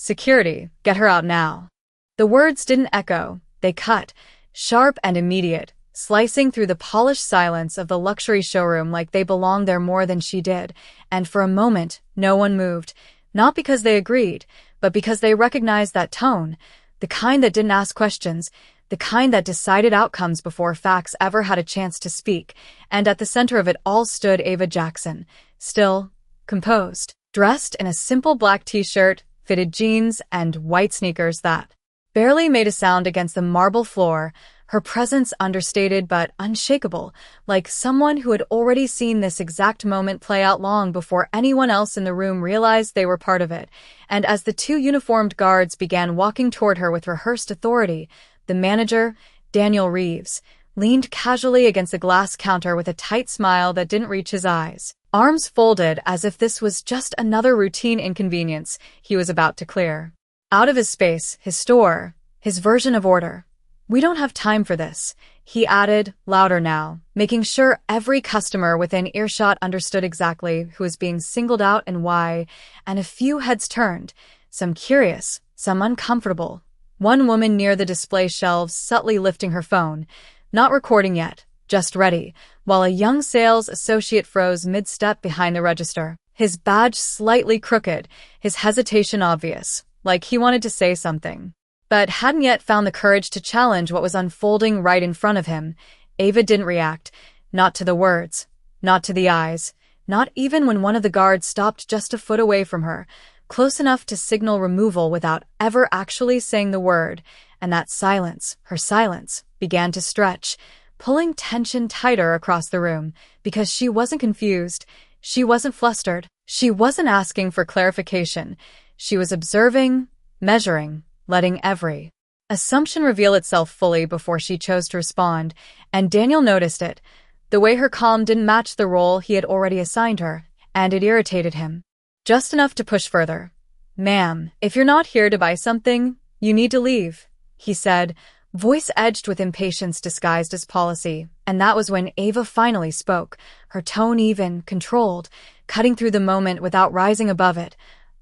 "Security, get her out now." The words didn't echo, they cut, sharp and immediate, slicing through the polished silence of the luxury showroom like they belonged there more than she did, and for a moment, no one moved, not because they agreed, but because they recognized that tone, the kind that didn't ask questions, the kind that decided outcomes before facts ever had a chance to speak, and at the center of it all stood Ava Jackson, still, composed, dressed in a simple black t-shirt, fitted jeans, and white sneakers that barely made a sound against the marble floor, her presence understated but unshakable, like someone who had already seen this exact moment play out long before anyone else in the room realized they were part of it. And as the two uniformed guards began walking toward her with rehearsed authority, the manager, Daniel Reeves, leaned casually against the glass counter with a tight smile that didn't reach his eyes, arms folded as if this was just another routine inconvenience he was about to clear. Out of his space, his store, his version of order. "We don't have time for this," he added, louder now, making sure every customer within earshot understood exactly who was being singled out and why, and a few heads turned, some curious, some uncomfortable. One woman near the display shelves subtly lifting her phone, not recording yet, just ready, while a young sales associate froze mid-step behind the register, his badge slightly crooked, his hesitation obvious, like he wanted to say something, but hadn't yet found the courage to challenge what was unfolding right in front of him. Ava didn't react, not to the words, not to the eyes, not even when one of the guards stopped just a foot away from her, close enough to signal removal without ever actually saying the word, and that silence, her silence, began to stretch, pulling tension tighter across the room, because she wasn't confused, she wasn't flustered, she wasn't asking for clarification, she was observing, measuring, letting every assumption reveal itself fully before she chose to respond, and Daniel noticed it, the way her calm didn't match the role he had already assigned her, and it irritated him. Just enough to push further. "Ma'am, if you're not here to buy something, you need to leave," he said, voice edged with impatience disguised as policy, and that was when Ava finally spoke, her tone even, controlled, cutting through the moment without rising above it.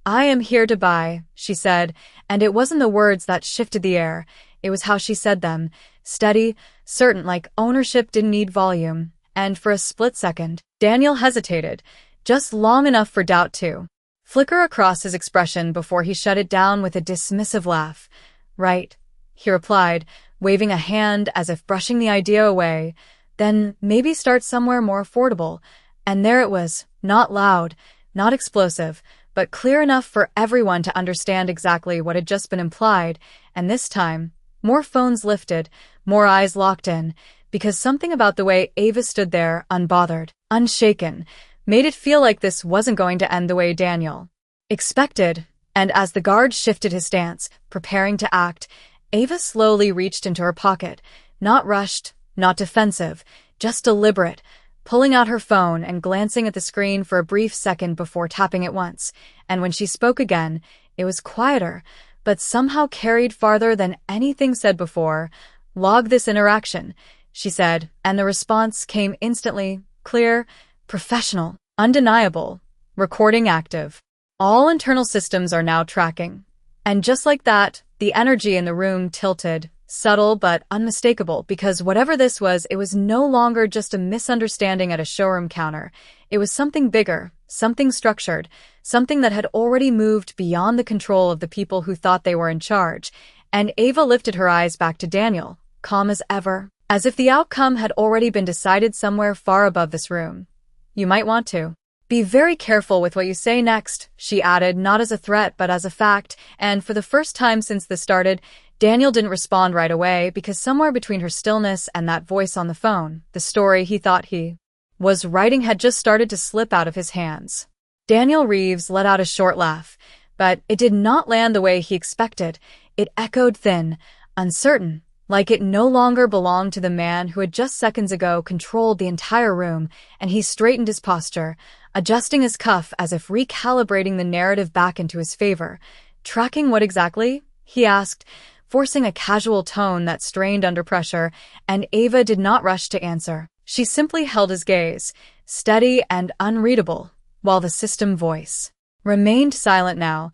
"I am here to buy," she said, and it wasn't the words that shifted the air, it was how she said them, steady, certain, like ownership didn't need volume, and for a split second, Daniel hesitated, just long enough for doubt to flicker across his expression before he shut it down with a dismissive laugh. "Right," he replied, waving a hand as if brushing the idea away, "then maybe start somewhere more affordable." And there it was, not loud, not explosive, but clear enough for everyone to understand exactly what had just been implied, and this time, more phones lifted, more eyes locked in, because something about the way Ava stood there, unbothered, unshaken, made it feel like this wasn't going to end the way Daniel expected, and as the guard shifted his stance, preparing to act, Ava slowly reached into her pocket, not rushed, not defensive, just deliberate, pulling out her phone and glancing at the screen for a brief second before tapping it once, and when she spoke again, it was quieter, but somehow carried farther than anything said before. "Log this interaction," she said, and the response came instantly, clear, professional, undeniable, recording active. "All internal systems are now tracking." And just like that, the energy in the room tilted, subtle but unmistakable, because whatever this was, it was no longer just a misunderstanding at a showroom counter. It was something bigger, something structured, something that had already moved beyond the control of the people who thought they were in charge. And Ava lifted her eyes back to Daniel, calm as ever, as if the outcome had already been decided somewhere far above this room. "You might want to be very careful with what you say next," she added, not as a threat but as a fact, and for the first time since this started, Daniel didn't respond right away because somewhere between her stillness and that voice on the phone, the story he thought he was writing had just started to slip out of his hands. Daniel Reeves let out a short laugh, but it did not land the way he expected. It echoed thin, uncertain, like it no longer belonged to the man who had just seconds ago controlled the entire room, and he straightened his posture, adjusting his cuff as if recalibrating the narrative back into his favor. "Tracking what exactly?" he asked, forcing a casual tone that strained under pressure, and Ava did not rush to answer. She simply held his gaze, steady and unreadable, while the system voice remained silent now.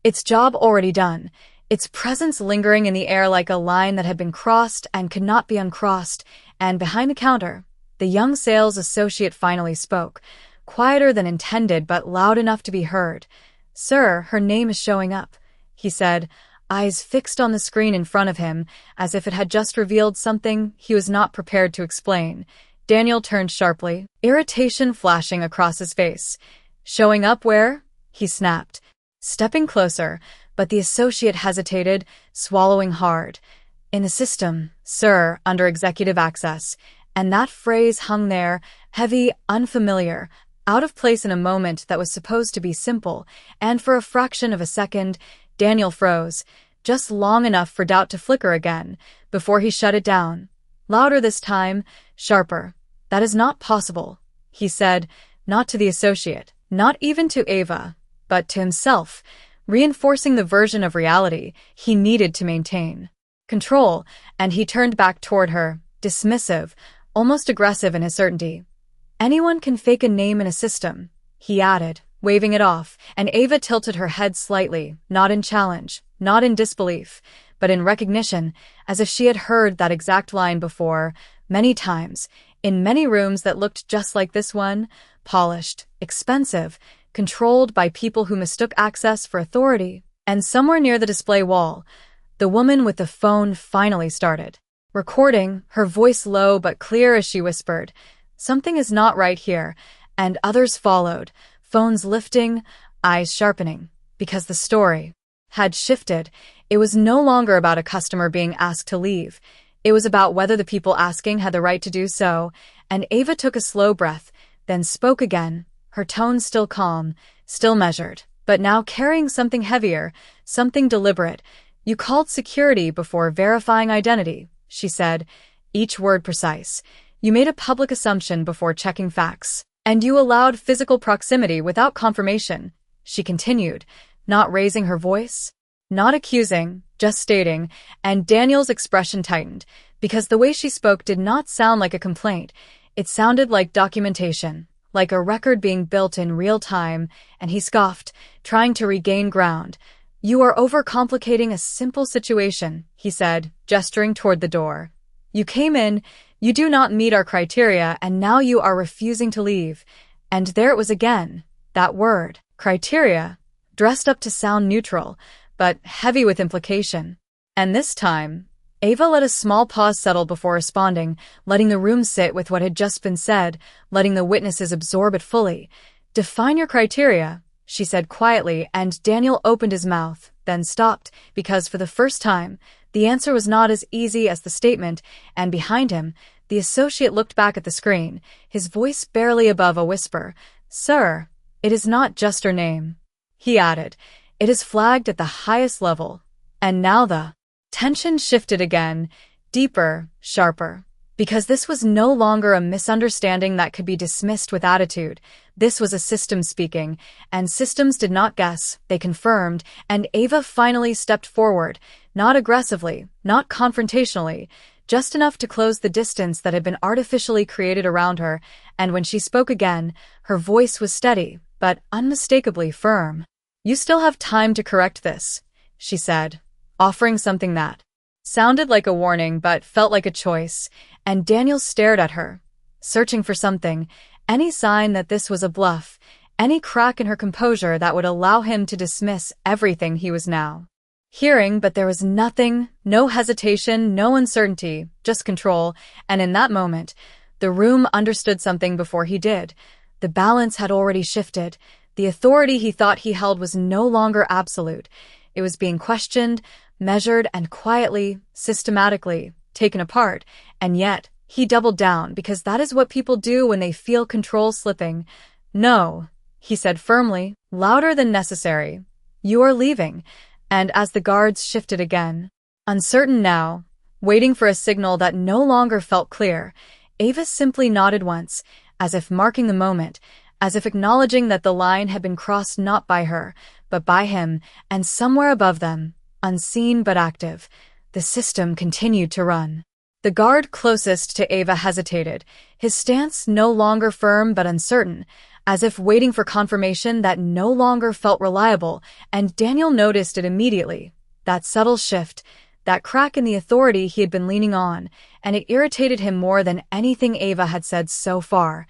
Its job already done, its presence lingering in the air like a line that had been crossed and could not be uncrossed, and behind the counter, the young sales associate finally spoke, quieter than intended but loud enough to be heard. "Sir, her name is showing up," he said, eyes fixed on the screen in front of him, as if it had just revealed something he was not prepared to explain. Daniel turned sharply, irritation flashing across his face. "Showing up where?" he snapped, stepping closer, but the associate hesitated, swallowing hard. "In the system, sir, under executive access." And that phrase hung there, heavy, unfamiliar, out of place in a moment that was supposed to be simple, and for a fraction of a second, Daniel froze, just long enough for doubt to flicker again, before he shut it down. Louder this time, sharper. "That is not possible," he said, not to the associate, not even to Ava, but to himself, reinforcing the version of reality he needed to maintain control, and he turned back toward her, dismissive, almost aggressive in his certainty. "Anyone can fake a name in a system," he added, waving it off, and Ava tilted her head slightly, not in challenge, not in disbelief, but in recognition, as if she had heard that exact line before, many times, in many rooms that looked just like this one, polished, expensive, controlled by people who mistook access for authority. And somewhere near the display wall, the woman with the phone finally started recording, her voice low but clear as she whispered, "Something is not right here," and others followed, phones lifting, eyes sharpening, because the story had shifted. It was no longer about a customer being asked to leave. It was about whether the people asking had the right to do so, and Ava took a slow breath, then spoke again, her tone still calm, still measured, but now carrying something heavier, something deliberate. "You called security before verifying identity," she said, each word precise. "You made a public assumption before checking facts. And you allowed physical proximity without confirmation," she continued, not raising her voice, not accusing, just stating, and Daniel's expression tightened, because the way she spoke did not sound like a complaint. It sounded like documentation, like a record being built in real time, and he scoffed, trying to regain ground. "You are overcomplicating a simple situation," he said, gesturing toward the door. "You came in, you do not meet our criteria, and now you are refusing to leave." And there it was again, that word, criteria, dressed up to sound neutral, but heavy with implication. And this time, Ava let a small pause settle before responding, letting the room sit with what had just been said, letting the witnesses absorb it fully. "Define your criteria," she said quietly, and Daniel opened his mouth, then stopped, because for the first time, the answer was not as easy as the statement, and behind him, the associate looked back at the screen, his voice barely above a whisper. "Sir, it is not just her name," he added. "It is flagged at the highest level." And now the tension shifted again, deeper, sharper. Because this was no longer a misunderstanding that could be dismissed with attitude. This was a system speaking, and systems did not guess, they confirmed, and Ava finally stepped forward, not aggressively, not confrontationally, just enough to close the distance that had been artificially created around her, and when she spoke again, her voice was steady, but unmistakably firm. "You still have time to correct this," she said, offering something that sounded like a warning but felt like a choice, and Daniel stared at her, searching for something, any sign that this was a bluff, any crack in her composure that would allow him to dismiss everything he was now hearing, but there was nothing, no hesitation, no uncertainty, just control, and in that moment, the room understood something before he did. The balance had already shifted. The authority he thought he held was no longer absolute. It was being questioned, measured, and quietly, systematically, taken apart, and yet, he doubled down because that is what people do when they feel control slipping. "No," he said firmly, louder than necessary. "You are leaving." And as the guards shifted again, uncertain now, waiting for a signal that no longer felt clear, Ava simply nodded once, as if marking the moment, as if acknowledging that the line had been crossed not by her, but by him, and somewhere above them, unseen but active, the system continued to run. The guard closest to Ava hesitated, his stance no longer firm but uncertain, as if waiting for confirmation that no longer felt reliable, and Daniel noticed it immediately. That subtle shift, that crack in the authority he had been leaning on, and it irritated him more than anything Ava had said so far.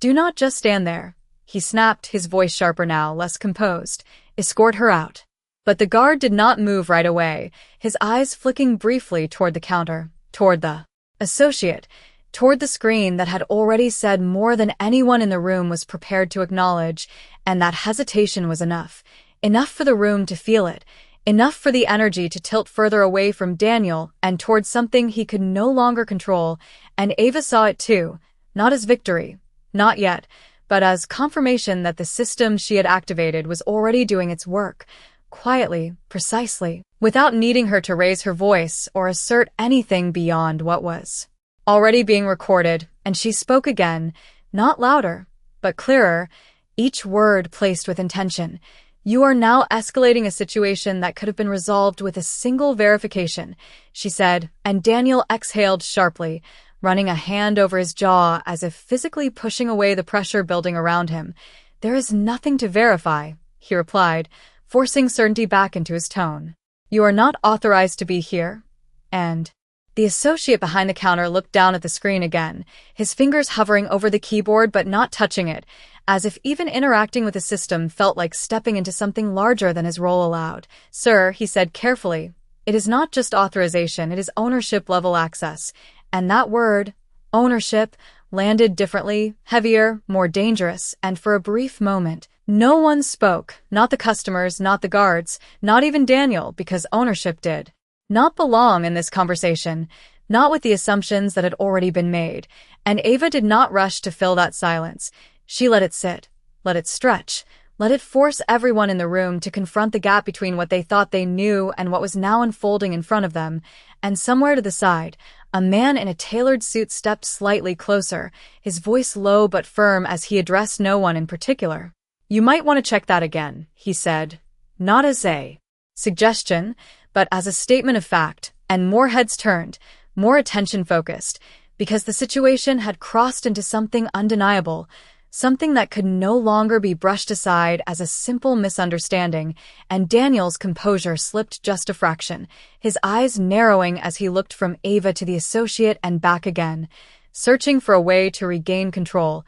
"Do not just stand there," he snapped, his voice sharper now, less composed. "Escort her out." But the guard did not move right away, his eyes flicking briefly toward the counter, toward the associate, toward the screen that had already said more than anyone in the room was prepared to acknowledge, and that hesitation was enough. Enough for the room to feel it, enough for the energy to tilt further away from Daniel and towards something he could no longer control, and Ava saw it too, not as victory, not yet, but as confirmation that the system she had activated was already doing its work, quietly, precisely, without needing her to raise her voice or assert anything beyond what was already being recorded. And she spoke again, not louder, but clearer, each word placed with intention. "You are now escalating a situation that could have been resolved with a single verification," she said, and Daniel exhaled sharply, running a hand over his jaw as if physically pushing away the pressure building around him. "There is nothing to verify," he replied, forcing certainty back into his tone. "You are not authorized to be here, and—" The associate behind the counter looked down at the screen again, his fingers hovering over the keyboard but not touching it, as if even interacting with the system felt like stepping into something larger than his role allowed. "Sir," he said carefully, "it is not just authorization, it is ownership-level access." And that word, ownership, landed differently, heavier, more dangerous, and for a brief moment, no one spoke, not the customers, not the guards, not even Daniel, because ownership did not belong in this conversation, not with the assumptions that had already been made, and Ava did not rush to fill that silence. She let it sit, let it stretch, let it force everyone in the room to confront the gap between what they thought they knew and what was now unfolding in front of them, and somewhere to the side, a man in a tailored suit stepped slightly closer, his voice low but firm as he addressed no one in particular. "You might want to check that again," he said, not as a suggestion, but as a statement of fact, and more heads turned, more attention focused, because the situation had crossed into something undeniable, something that could no longer be brushed aside as a simple misunderstanding, and Daniel's composure slipped just a fraction, his eyes narrowing as he looked from Ava to the associate and back again, searching for a way to regain control.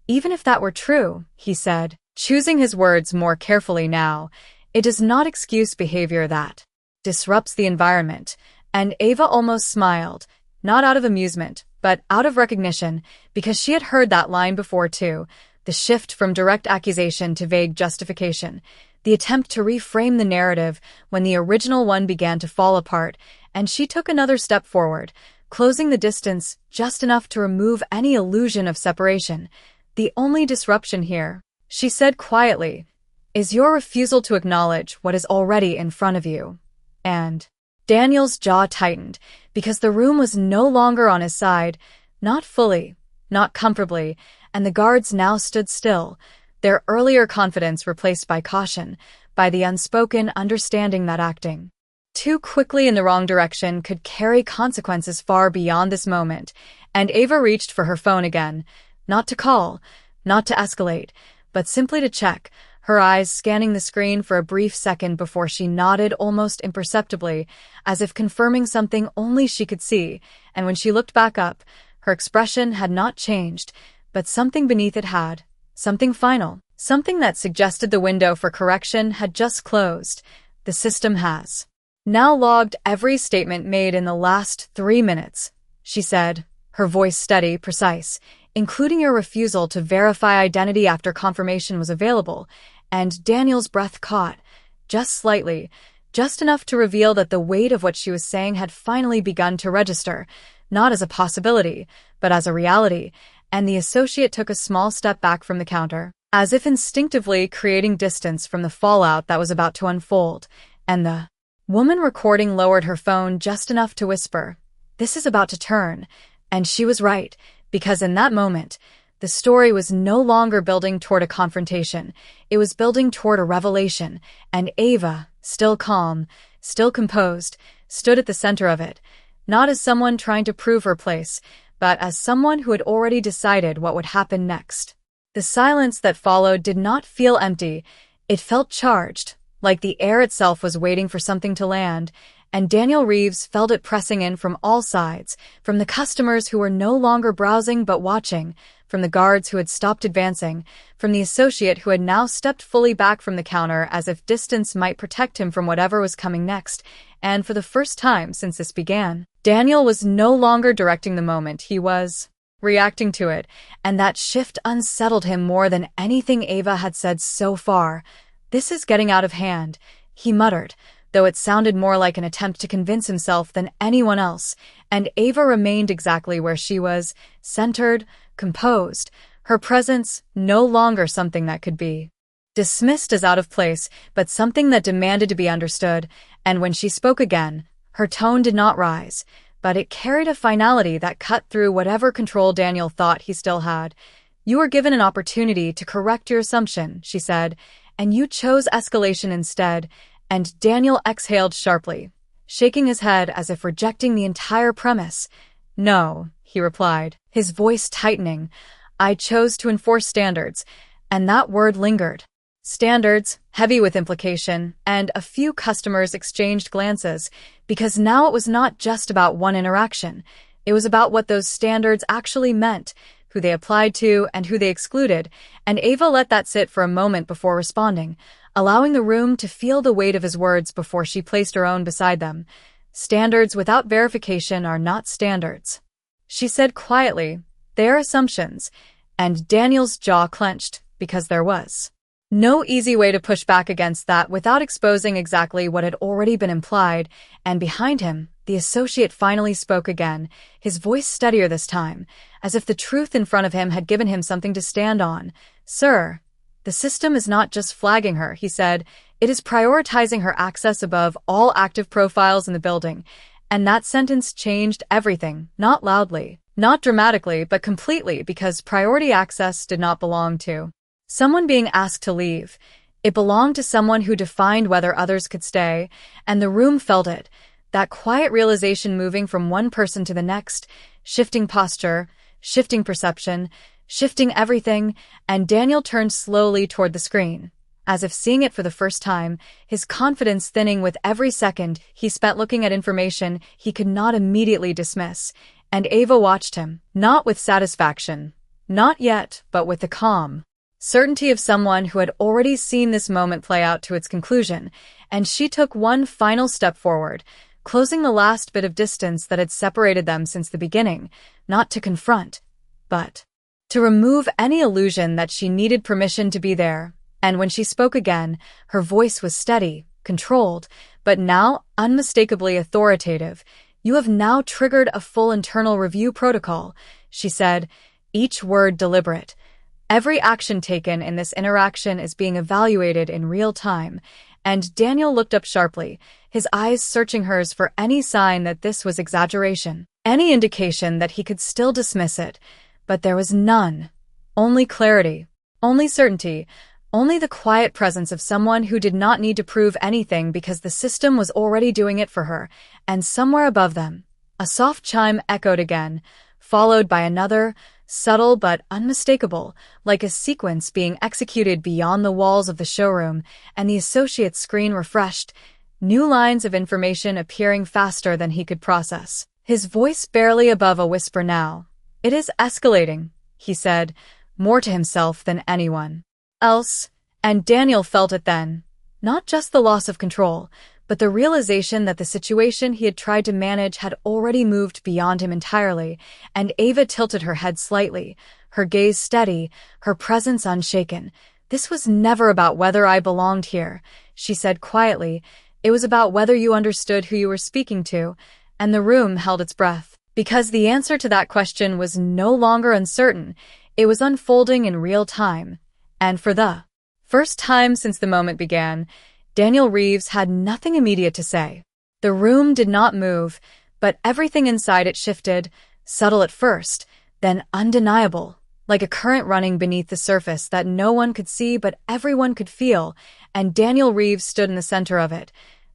"Even if that were true," he said, choosing his words more carefully now, "it does not excuse behavior that disrupts the environment." And Ava almost smiled, not out of amusement, but out of recognition, because she had heard that line before too, the shift from direct accusation to vague justification, the attempt to reframe the narrative when the original one began to fall apart, and she took another step forward, closing the distance just enough to remove any illusion of separation. "The only disruption here," she said quietly, "is your refusal to acknowledge what is already in front of you." And Daniel's jaw tightened, because the room was no longer on his side, not fully, not comfortably, and the guards now stood still, their earlier confidence replaced by caution, by the unspoken understanding that acting too quickly in the wrong direction could carry consequences far beyond this moment. And Ava reached for her phone again, not to call, not to escalate, but simply to check, her eyes scanning the screen for a brief second before she nodded almost imperceptibly, as if confirming something only she could see, and when she looked back up, her expression had not changed, but something beneath it had, something final, something that suggested the window for correction had just closed. "The system has now logged every statement made in the last 3 minutes," she said, her voice steady, precise, "including your refusal to verify identity after confirmation was available." And Daniel's breath caught, just slightly, just enough to reveal that the weight of what she was saying had finally begun to register, not as a possibility, but as a reality, and the associate took a small step back from the counter, as if instinctively creating distance from the fallout that was about to unfold, and the woman recording lowered her phone just enough to whisper, "This is about to turn," and she was right, because in that moment, the story was no longer building toward a confrontation, it was building toward a revelation, and Ava, still calm, still composed, stood at the center of it, not as someone trying to prove her place, but as someone who had already decided what would happen next. The silence that followed did not feel empty. It felt charged, like the air itself was waiting for something to land, and Daniel Reeves felt it pressing in from all sides, from the customers who were no longer browsing but watching, from the guards who had stopped advancing, from the associate who had now stepped fully back from the counter as if distance might protect him from whatever was coming next. And for the first time since this began, Daniel was no longer directing the moment, he was reacting to it, and that shift unsettled him more than anything Ava had said so far. "This is getting out of hand," he muttered, though it sounded more like an attempt to convince himself than anyone else, and Ava remained exactly where she was, centered, composed, her presence no longer something that could be dismissed as out of place, but something that demanded to be understood, and when she spoke again, her tone did not rise, but it carried a finality that cut through whatever control Daniel thought he still had. "You were given an opportunity to correct your assumption," she said, "and you chose escalation instead," and Daniel exhaled sharply, shaking his head as if rejecting the entire premise. "No," he replied, his voice tightening. "I chose to enforce standards," and that word lingered. Standards, heavy with implication, and a few customers exchanged glances, because now it was not just about one interaction. It was about what those standards actually meant, who they applied to and who they excluded, and Ava let that sit for a moment before responding, allowing the room to feel the weight of his words before she placed her own beside them. "Standards without verification are not standards," she said quietly. "They are assumptions," and Daniel's jaw clenched, because there was no easy way to push back against that without exposing exactly what had already been implied, and behind him, the associate finally spoke again, his voice steadier this time, as if the truth in front of him had given him something to stand on. "Sir, the system is not just flagging her," he said, "it is prioritizing her access above all active profiles in the building." And that sentence changed everything, not loudly, not dramatically, but completely, because priority access did not belong to someone being asked to leave. It belonged to someone who defined whether others could stay, and the room felt it, that quiet realization moving from one person to the next, shifting posture, shifting perception, shifting everything, and Daniel turned slowly toward the screen, as if seeing it for the first time, his confidence thinning with every second he spent looking at information he could not immediately dismiss, and Ava watched him, not with satisfaction, not yet, but with the calm certainty of someone who had already seen this moment play out to its conclusion, and she took one final step forward, closing the last bit of distance that had separated them since the beginning, not to confront, but to remove any illusion that she needed permission to be there. And when she spoke again, her voice was steady, controlled, but now unmistakably authoritative. "You have now triggered a full internal review protocol," she said, each word deliberate. "Every action taken in this interaction is being evaluated in real time," and Daniel looked up sharply, his eyes searching hers for any sign that this was exaggeration, any indication that he could still dismiss it. But there was none. Only clarity, only certainty, only the quiet presence of someone who did not need to prove anything because the system was already doing it for her, and somewhere above them, a soft chime echoed again, followed by another, subtle but unmistakable, like a sequence being executed beyond the walls of the showroom, and the associate's screen refreshed, new lines of information appearing faster than he could process. His voice barely above a whisper now. "It is escalating," he said, more to himself than anyone else, and Daniel felt it then. Not just the loss of control, but the realization that the situation he had tried to manage had already moved beyond him entirely, and Ava tilted her head slightly, her gaze steady, her presence unshaken. "This was never about whether I belonged here," she said quietly. "It was about whether you understood who you were speaking to," and the room held its breath, because the answer to that question was no longer uncertain. It was unfolding in real time, and for the first time since the moment began, Daniel Reeves had nothing immediate to say. The room did not move, but everything inside it shifted, subtle at first, then undeniable, like a current running beneath the surface that no one could see but everyone could feel, and Daniel Reeves stood in the center of it,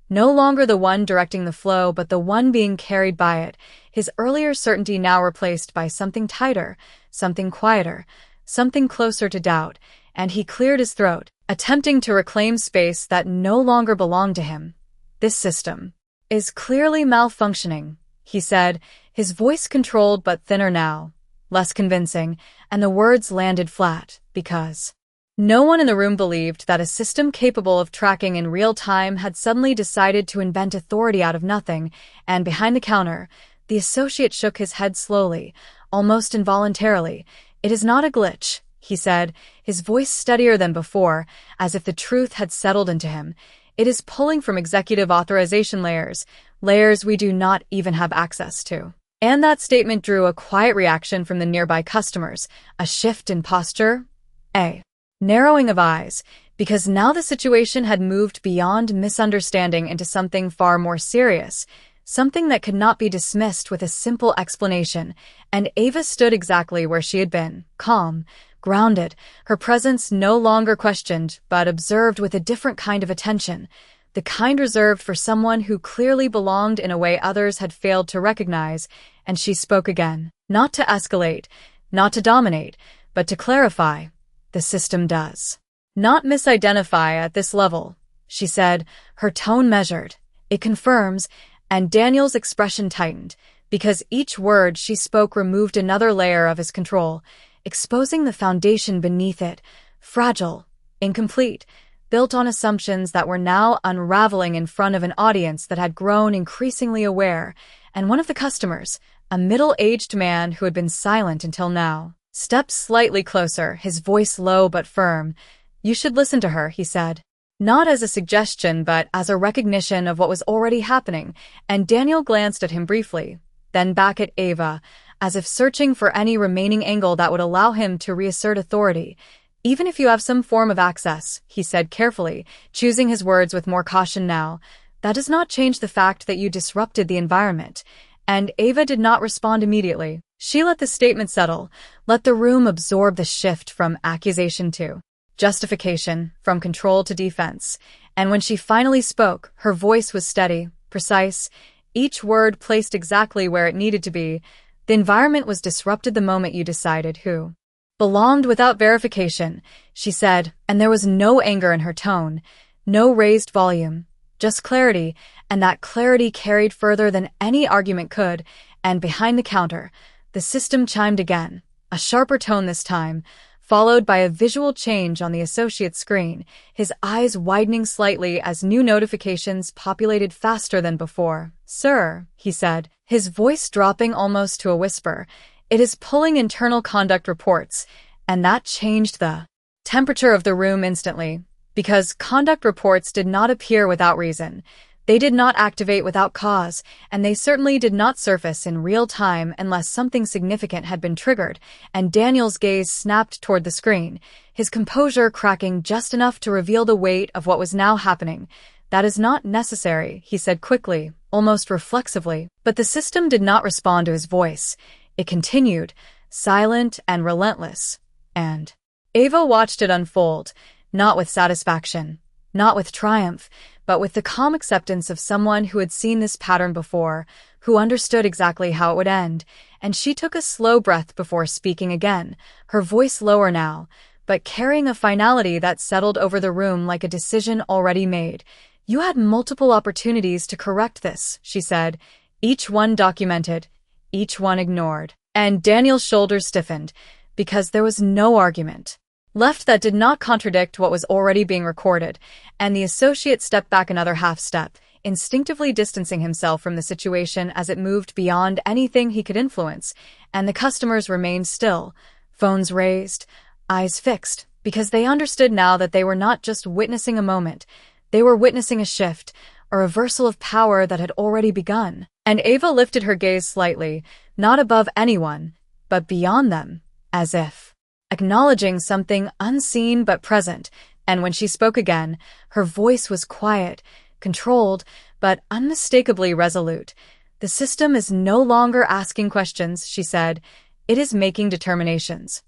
no longer the one directing the flow but the one being carried by it, his earlier certainty now replaced by something tighter, something quieter, something closer to doubt, and he cleared his throat, attempting to reclaim space that no longer belonged to him. "This system is clearly malfunctioning," he said, his voice controlled but thinner now, less convincing, and the words landed flat, because no one in the room believed that a system capable of tracking in real time had suddenly decided to invent authority out of nothing, and behind the counter, the associate shook his head slowly, almost involuntarily. "It is not a glitch," he said, his voice steadier than before, as if the truth had settled into him. "It is pulling from executive authorization layers we do not even have access to." And that statement drew a quiet reaction from the nearby customers, a shift in posture, a narrowing of eyes, because now the situation had moved beyond misunderstanding into something far more serious, something that could not be dismissed with a simple explanation, and Ava stood exactly where she had been, calm, grounded, her presence no longer questioned but observed with a different kind of attention, the kind reserved for someone who clearly belonged in a way others had failed to recognize, and she spoke again, not to escalate, not to dominate, but to clarify. "The system does not misidentify at this level," she said, her tone measured. "It confirms," and Daniel's expression tightened, because each word she spoke removed another layer of his control, exposing the foundation beneath it, fragile, incomplete, built on assumptions that were now unraveling in front of an audience that had grown increasingly aware, and one of the customers, a middle-aged man who had been silent until now, stepped slightly closer, his voice low but firm. "You should listen to her," he said. Not as a suggestion, but as a recognition of what was already happening, and Daniel glanced at him briefly, then back at Ava, as if searching for any remaining angle that would allow him to reassert authority. "Even if you have some form of access," he said carefully, choosing his words with more caution now, "that does not change the fact that you disrupted the environment." And Ava did not respond immediately. She let the statement settle, let the room absorb the shift from accusation to justification, from control to defense. And when she finally spoke, her voice was steady, precise, each word placed exactly where it needed to be. "The environment was disrupted the moment you decided who belonged without verification," she said, and there was no anger in her tone, no raised volume, just clarity, and that clarity carried further than any argument could. And behind the counter, the system chimed again, a sharper tone this time, followed by a visual change on the associate's screen, his eyes widening slightly as new notifications populated faster than before. "Sir," he said, his voice dropping almost to a whisper, "it is pulling internal conduct reports," and that changed the temperature of the room instantly, because conduct reports did not appear without reason. They did not activate without cause, and they certainly did not surface in real time unless something significant had been triggered, and Daniel's gaze snapped toward the screen, his composure cracking just enough to reveal the weight of what was now happening. "That is not necessary," he said quickly, almost reflexively, but the system did not respond to his voice. It continued, silent and relentless, and Ava watched it unfold, not with satisfaction, not with triumph, but with the calm acceptance of someone who had seen this pattern before, who understood exactly how it would end, and she took a slow breath before speaking again, her voice lower now, but carrying a finality that settled over the room like a decision already made. "You had multiple opportunities to correct this," she said, "each one documented, each one ignored." And Daniel's shoulders stiffened, because there was no argument left that did not contradict what was already being recorded, and the associate stepped back another half step, instinctively distancing himself from the situation as it moved beyond anything he could influence, and the customers remained still, phones raised, eyes fixed, because they understood now that they were not just witnessing a moment, they were witnessing a shift, a reversal of power that had already begun. And Ava lifted her gaze slightly, not above anyone, but beyond them, as if acknowledging something unseen but present, and when she spoke again, her voice was quiet, controlled, but unmistakably resolute. "The system is no longer asking questions," she said. "It is making determinations."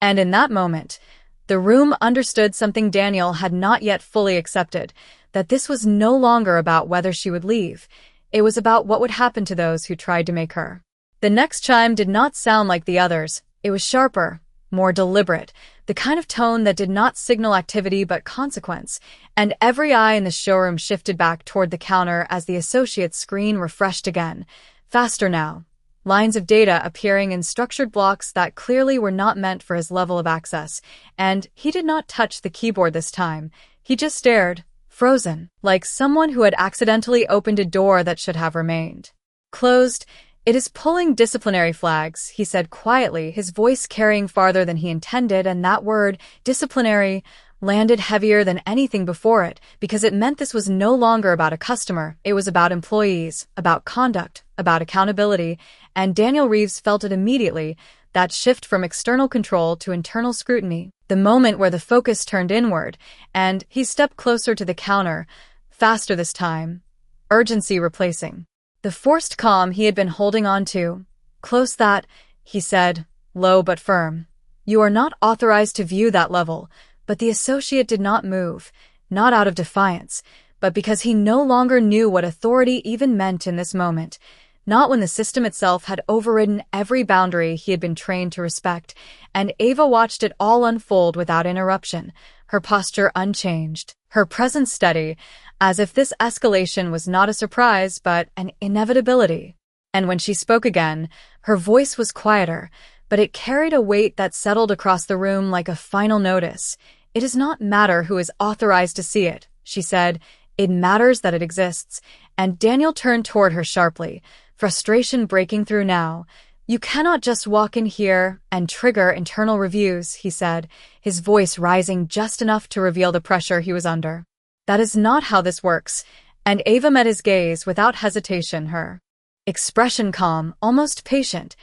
And in that moment, the room understood something Daniel had not yet fully accepted, that this was no longer about whether she would leave. It was about what would happen to those who tried to make her. The next chime did not sound like the others. It was sharper, more deliberate, the kind of tone that did not signal activity but consequence, and every eye in the showroom shifted back toward the counter as the associate's screen refreshed again. Faster now. Lines of data appearing in structured blocks that clearly were not meant for his level of access, and he did not touch the keyboard this time. He just stared, frozen, like someone who had accidentally opened a door that should have remained closed. "It is pulling disciplinary flags," he said quietly, his voice carrying farther than he intended, and that word, disciplinary, landed heavier than anything before it, because it meant this was no longer about a customer, it was about employees, about conduct, about accountability, and Daniel Reeves felt it immediately, that shift from external control to internal scrutiny, the moment where the focus turned inward, and he stepped closer to the counter, faster this time, urgency replacing the forced calm he had been holding on to. "Close that," he said, low but firm. "You are not authorized to view that level." But the associate did not move, not out of defiance, but because he no longer knew what authority even meant in this moment, not when the system itself had overridden every boundary he had been trained to respect, and Ava watched it all unfold without interruption, her posture unchanged, her presence steady, as if this escalation was not a surprise but an inevitability. And when she spoke again, her voice was quieter, but it carried a weight that settled across the room like a final notice. "It does not matter who is authorized to see it," she said. "It matters that it exists." And Daniel turned toward her sharply, frustration breaking through now. "You cannot just walk in here and trigger internal reviews," he said, his voice rising just enough to reveal the pressure he was under. "That is not how this works." And Ava met his gaze without hesitation, her expression calm, almost patient.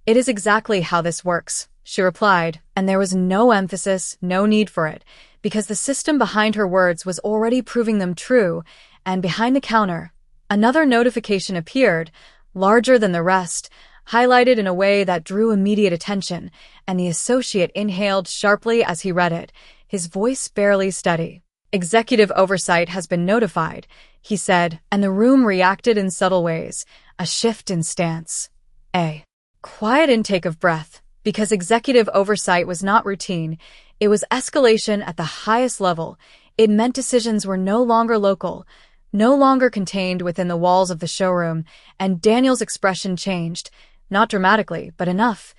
"It is exactly how this works," she replied, and there was no emphasis, no need for it, because the system behind her words was already proving them true, and behind the counter, another notification appeared, larger than the rest, highlighted in a way that drew immediate attention, and the associate inhaled sharply as he read it, his voice barely steady. "Executive oversight has been notified," he said, and the room reacted in subtle ways, a shift in stance. A quiet intake of breath, because executive oversight was not routine, it was escalation at the highest level. It meant decisions were no longer local, no longer contained within the walls of the showroom, and Daniel's expression changed, not dramatically, but enough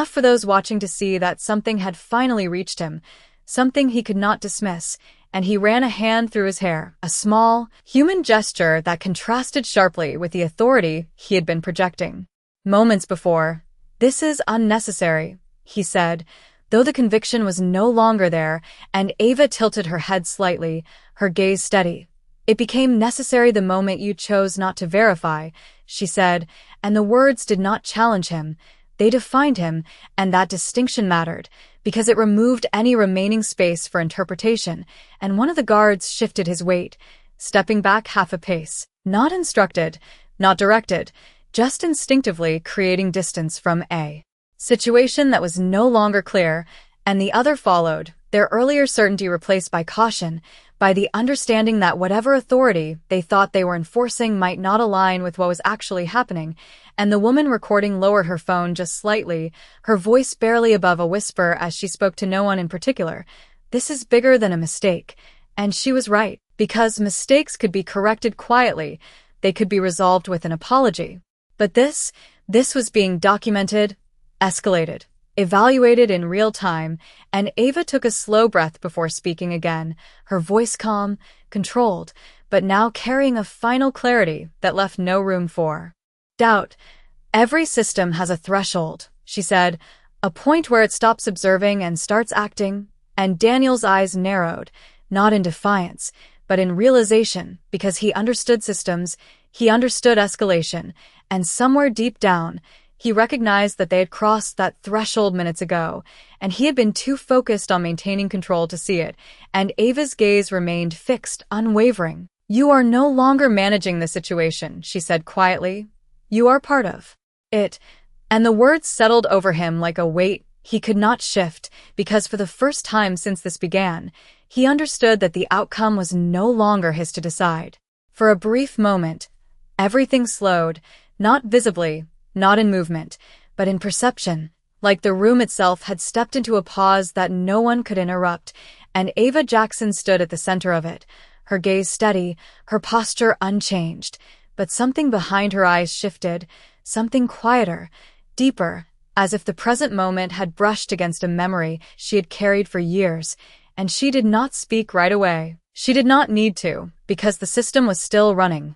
for those watching to see that something had finally reached him, something he could not dismiss, and he ran a hand through his hair, a small, human gesture that contrasted sharply with the authority he had been projecting moments before. "This is unnecessary," he said, though the conviction was no longer there, and Ava tilted her head slightly, her gaze steady. "It became necessary the moment you chose not to verify," she said, and the words did not challenge him. They defined him, and that distinction mattered, because it removed any remaining space for interpretation, and one of the guards shifted his weight, stepping back half a pace, not instructed, not directed, just instinctively creating distance from a situation that was no longer clear, and the other followed, their earlier certainty replaced by caution, by the understanding that whatever authority they thought they were enforcing might not align with what was actually happening, and the woman recording lowered her phone just slightly, her voice barely above a whisper as she spoke to no one in particular. "This is bigger than a mistake." And she was right, because mistakes could be corrected quietly, they could be resolved with an apology. But this was being documented, escalated, evaluated in real time, and Ava took a slow breath before speaking again, her voice calm, controlled, but now carrying a final clarity that left no room for doubt. "Every system has a threshold," she said, "a point where it stops observing and starts acting," and Daniel's eyes narrowed, not in defiance, but in realization, because he understood systems, he understood escalation, and somewhere deep down, he recognized that they had crossed that threshold minutes ago, and he had been too focused on maintaining control to see it, and Ava's gaze remained fixed, unwavering. "You are no longer managing the situation," she said quietly. "You are part of it." And the words settled over him like a weight he could not shift, because for the first time since this began, he understood that the outcome was no longer his to decide. For a brief moment, everything slowed, not visibly, not in movement, but in perception, like the room itself had stepped into a pause that no one could interrupt, and Ava Jackson stood at the center of it, her gaze steady, her posture unchanged. But something behind her eyes shifted, something quieter, deeper, as if the present moment had brushed against a memory she had carried for years, and she did not speak right away. She did not need to, because the system was still running.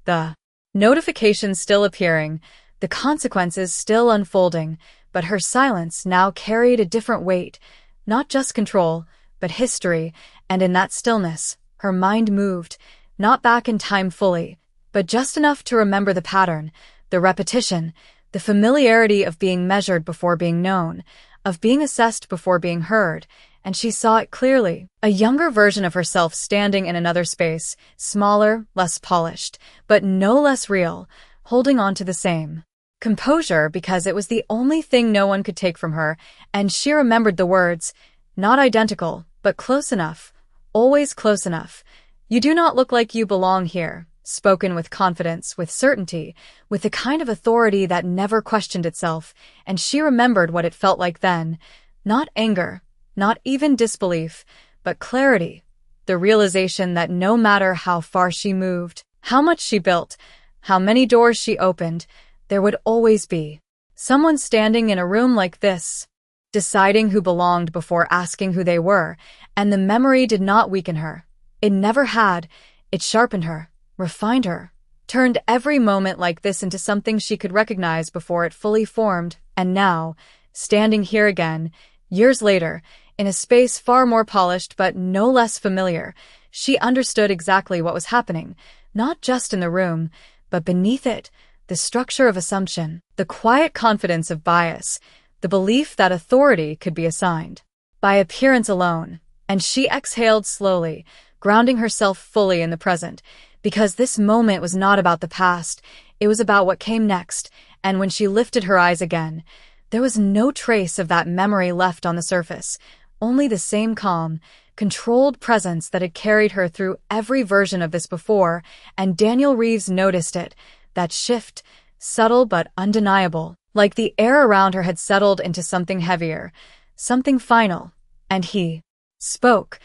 The notifications still appearing, the consequences still unfolding, but her silence now carried a different weight, not just control, but history, and in that stillness, her mind moved, not back in time fully, but just enough to remember the pattern, the repetition, the familiarity of being measured before being known, of being assessed before being heard, and she saw it clearly. A younger version of herself standing in another space, smaller, less polished, but no less real, holding on to the same composure because it was the only thing no one could take from her, and she remembered the words, not identical, but close enough, always close enough. You do not look like you belong here, spoken with confidence, with certainty, with the kind of authority that never questioned itself, and she remembered what it felt like then. Not anger, not even disbelief, but clarity, the realization that no matter how far she moved, how much she built, how many doors she opened, there would always be someone standing in a room like this, deciding who belonged before asking who they were, and the memory did not weaken her. It never had. It sharpened her, refined her, turned every moment like this into something she could recognize before it fully formed, and now, standing here again, years later, in a space far more polished but no less familiar, she understood exactly what was happening, not just in the room, but beneath it, the structure of assumption, the quiet confidence of bias, the belief that authority could be assigned by appearance alone, and she exhaled slowly, grounding herself fully in the present, because this moment was not about the past, it was about what came next, and when she lifted her eyes again, there was no trace of that memory left on the surface, only the same calm, controlled presence that had carried her through every version of this before, and Daniel Reeves noticed it, that shift, subtle but undeniable, like the air around her had settled into something heavier, something final, and he spoke,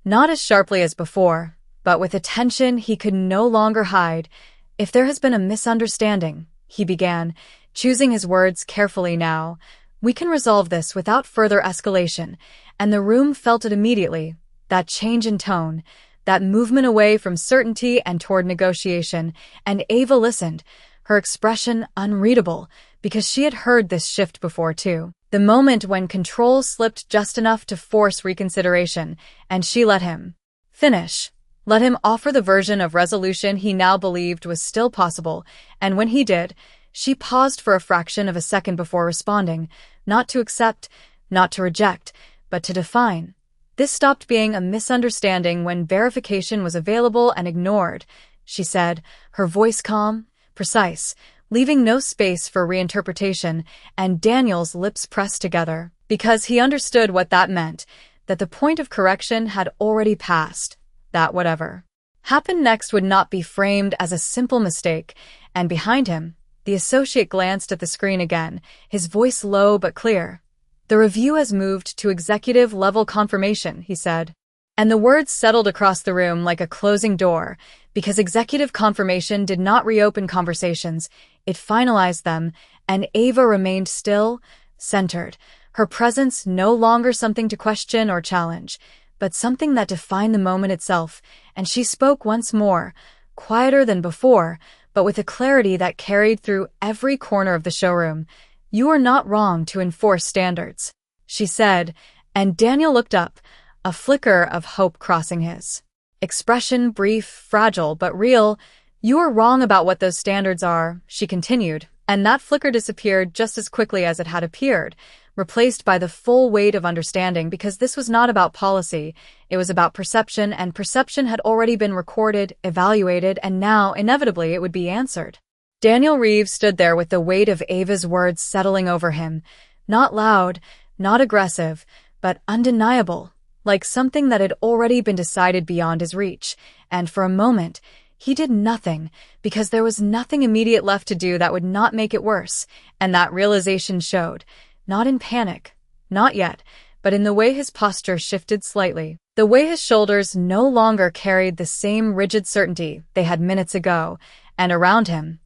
not as sharply as before, but with a tension he could no longer hide. If there has been a misunderstanding, he began, choosing his words carefully now, we can resolve this without further escalation, and the room felt it immediately, that change in tone, that movement away from certainty and toward negotiation, and Ava listened, her expression unreadable, because she had heard this shift before too. The moment when control slipped just enough to force reconsideration, and she let him finish. Let him offer the version of resolution he now believed was still possible, and when he did, she paused for a fraction of a second before responding, not to accept, not to reject, but to define. This stopped being a misunderstanding when verification was available and ignored, she said, her voice calm, precise, leaving no space for reinterpretation, and Daniel's lips pressed together, because he understood what that meant, that the point of correction had already passed, that whatever happened next would not be framed as a simple mistake, and behind him, the associate glanced at the screen again, his voice low but clear. The review has moved to executive-level confirmation, he said. And the words settled across the room like a closing door, because executive confirmation did not reopen conversations, it finalized them, and Ava remained still, centered, her presence no longer something to question or challenge, but something that defined the moment itself, and she spoke once more, quieter than before, but with a clarity that carried through every corner of the showroom. You are not wrong to enforce standards, she said, and Daniel looked up, a flicker of hope crossing his expression, brief, fragile, but real. You are wrong about what those standards are, she continued, and that flicker disappeared just as quickly as it had appeared, replaced by the full weight of understanding, because this was not about policy, it was about perception, and perception had already been recorded, evaluated, and now, inevitably, it would be answered. Daniel Reeves stood there with the weight of Ava's words settling over him, not loud, not aggressive, but undeniable, like something that had already been decided beyond his reach, and for a moment, he did nothing, because there was nothing immediate left to do that would not make it worse, and that realization showed. not in panic, not yet, but in the way his posture shifted slightly. The way his shoulders no longer carried the same rigid certainty they had minutes ago, and around him,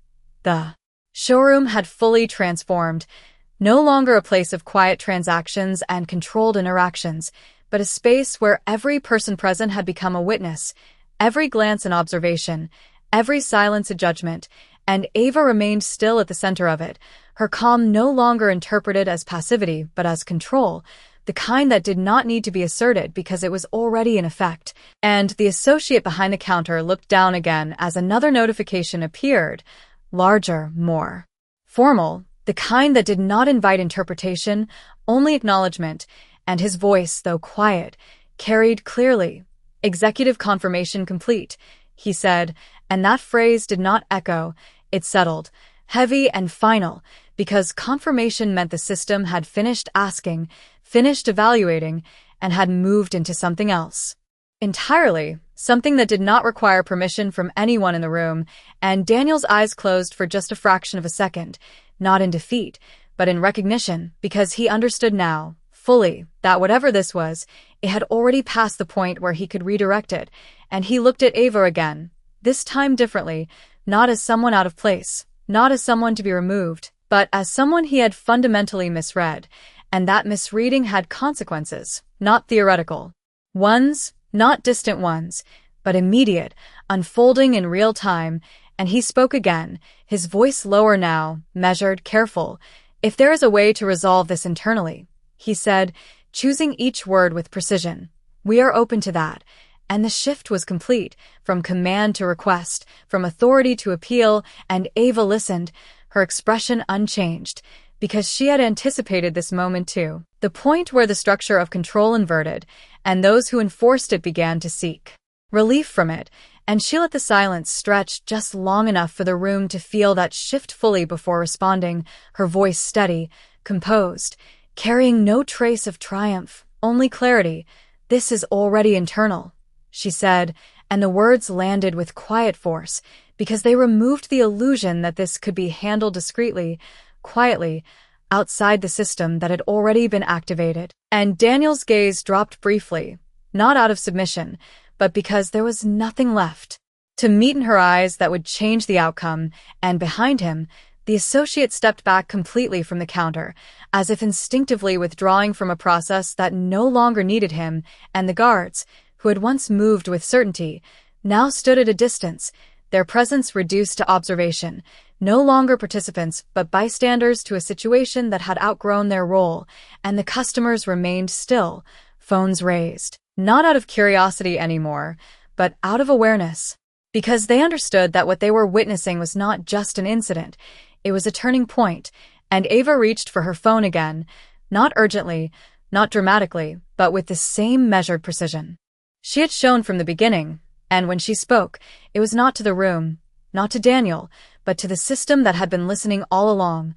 the showroom had fully transformed, no longer a place of quiet transactions and controlled interactions, but a space where every person present had become a witness, every glance an observation, every silence a judgment, and Ava remained still at the center of it, her calm no longer interpreted as passivity but as control, the kind that did not need to be asserted because it was already in effect. And the associate behind the counter looked down again as another notification appeared, larger, more formal, the kind that did not invite interpretation, only acknowledgement, and his voice, though quiet, carried clearly. "Executive confirmation complete," he said, and that phrase did not echo, it settled, heavy and final, because confirmation meant the system had finished asking, finished evaluating, and had moved into something else. Entirely, something that did not require permission from anyone in the room, and Daniel's eyes closed for just a fraction of a second, not in defeat, but in recognition, because he understood now, fully, that whatever this was, it had already passed the point where he could redirect it, and he looked at Ava again, this time differently, not as someone out of place, not as someone to be removed, but as someone he had fundamentally misread, and that misreading had consequences, not theoretical ones, not distant ones, but immediate, unfolding in real time, and he spoke again, his voice lower now, measured, careful. "If there is a way to resolve this internally," he said, choosing each word with precision, "we are open to that." And the shift was complete, from command to request, from authority to appeal, and Ava listened, her expression unchanged, because she had anticipated this moment too, the point where the structure of control inverted, and those who enforced it began to seek relief from it, and she let the silence stretch just long enough for the room to feel that shift fully before responding, her voice steady, composed, carrying no trace of triumph, only clarity. "This is already internal," she said, and the words landed with quiet force, because they removed the illusion that this could be handled discreetly, quietly, outside the system that had already been activated. And Daniel's gaze dropped briefly, not out of submission, but because there was nothing left to meet in her eyes that would change the outcome, and behind him, the associate stepped back completely from the counter, as if instinctively withdrawing from a process that no longer needed him, and the guards, who had once moved with certainty, now stood at a distance, their presence reduced to observation, no longer participants but bystanders to a situation that had outgrown their role, and the customers remained still, phones raised, not out of curiosity anymore, but out of awareness, because they understood that what they were witnessing was not just an incident, it was a turning point, and Ava reached for her phone again, not urgently, not dramatically, but with the same measured precision she had shown from the beginning, and when she spoke, it was not to the room, not to Daniel, but to the system that had been listening all along.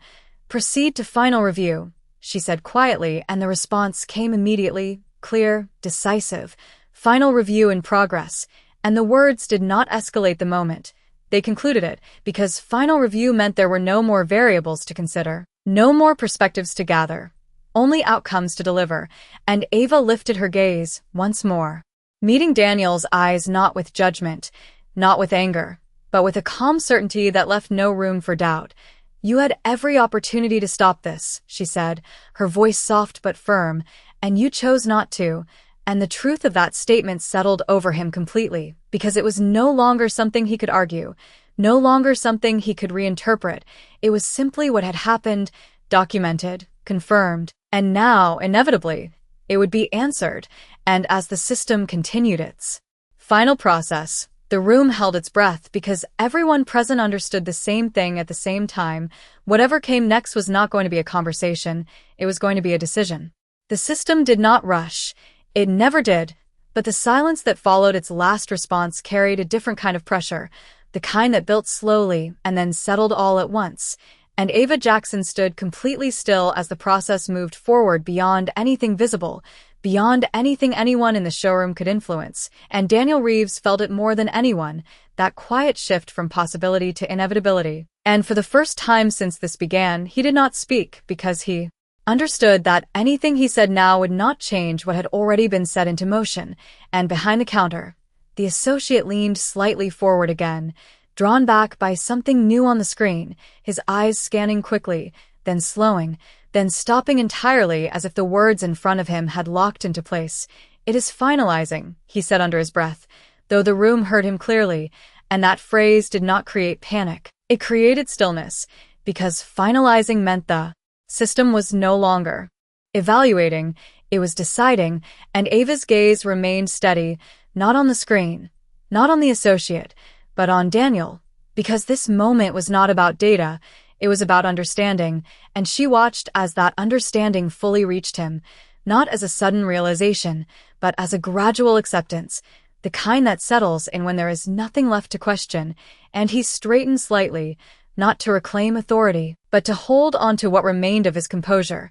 "Proceed to final review," she said quietly, and the response came immediately, clear, decisive. "Final review in progress," and the words did not escalate the moment. They concluded it, because final review meant there were no more variables to consider, no more perspectives to gather, only outcomes to deliver, and Ava lifted her gaze, once more, meeting Daniel's eyes not with judgment, not with anger, but with a calm certainty that left no room for doubt. "You had every opportunity to stop this," she said, her voice soft but firm, "and you chose not to." And the truth of that statement settled over him completely, because it was no longer something he could argue, no longer something he could reinterpret. It was simply what had happened, documented, confirmed, and now, inevitably, it would be answered, and as the system continued its final process, the room held its breath because everyone present understood the same thing at the same time. Whatever came next was not going to be a conversation, it was going to be a decision. The system did not rush. It never did, but the silence that followed its last response carried a different kind of pressure, the kind that built slowly and then settled all at once, and Ava Jackson stood completely still as the process moved forward beyond anything visible, beyond anything anyone in the showroom could influence, and Daniel Reeves felt it more than anyone, that quiet shift from possibility to inevitability. And for the first time since this began, he did not speak because he understood that anything he said now would not change what had already been set into motion, and behind the counter, the associate leaned slightly forward again, drawn back by something new on the screen, his eyes scanning quickly, then slowing, then stopping entirely as if the words in front of him had locked into place. "It is finalizing," he said under his breath, though the room heard him clearly, and that phrase did not create panic. It created stillness, because finalizing meant the system was no longer evaluating, it was deciding, and Ava's gaze remained steady, not on the screen, not on the associate, but on Daniel, because this moment was not about data, it was about understanding, and she watched as that understanding fully reached him, not as a sudden realization, but as a gradual acceptance, the kind that settles in when there is nothing left to question, and he straightened slightly, not to reclaim authority, but to hold on to what remained of his composure.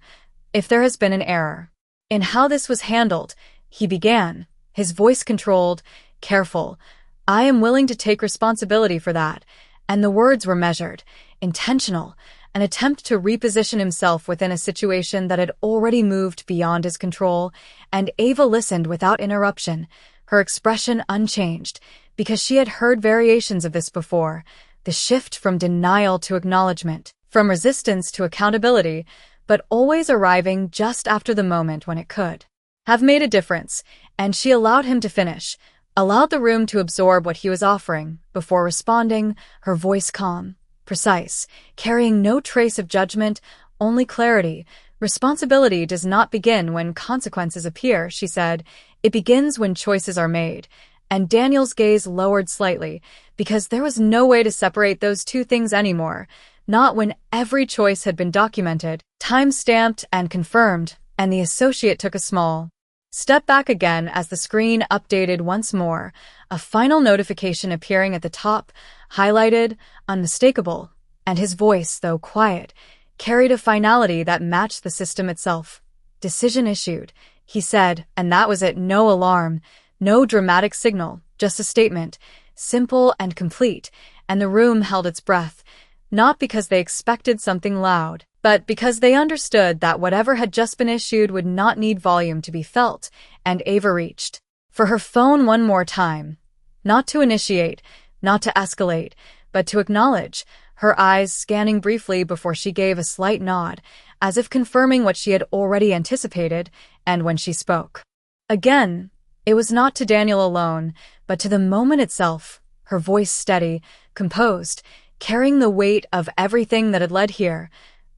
"If there has been an error in how this was handled," he began, his voice controlled, careful, "I am willing to take responsibility for that," and the words were measured, intentional, an attempt to reposition himself within a situation that had already moved beyond his control, and Ava listened without interruption, her expression unchanged, because she had heard variations of this before, the shift from denial to acknowledgement, from resistance to accountability, but always arriving just after the moment when it could have made a difference, and she allowed him to finish, allowed the room to absorb what he was offering, before responding, her voice calm, precise, carrying no trace of judgment, only clarity. "Responsibility does not begin when consequences appear," she said. "It begins when choices are made." And Daniel's gaze lowered slightly, because there was no way to separate those two things anymore, not when every choice had been documented, time-stamped and confirmed, and the associate took a small step back again as the screen updated once more, a final notification appearing at the top, highlighted, unmistakable, and his voice, though quiet, carried a finality that matched the system itself. "Decision issued," he said, and that was it. No alarm, no dramatic signal, just a statement, simple and complete, and the room held its breath, not because they expected something loud, but because they understood that whatever had just been issued would not need volume to be felt, and Ava reached for her phone one more time, not to initiate, not to escalate, but to acknowledge, her eyes scanning briefly before she gave a slight nod, as if confirming what she had already anticipated, and when she spoke again, it was not to Daniel alone, but to the moment itself, her voice steady, composed, carrying the weight of everything that had led here.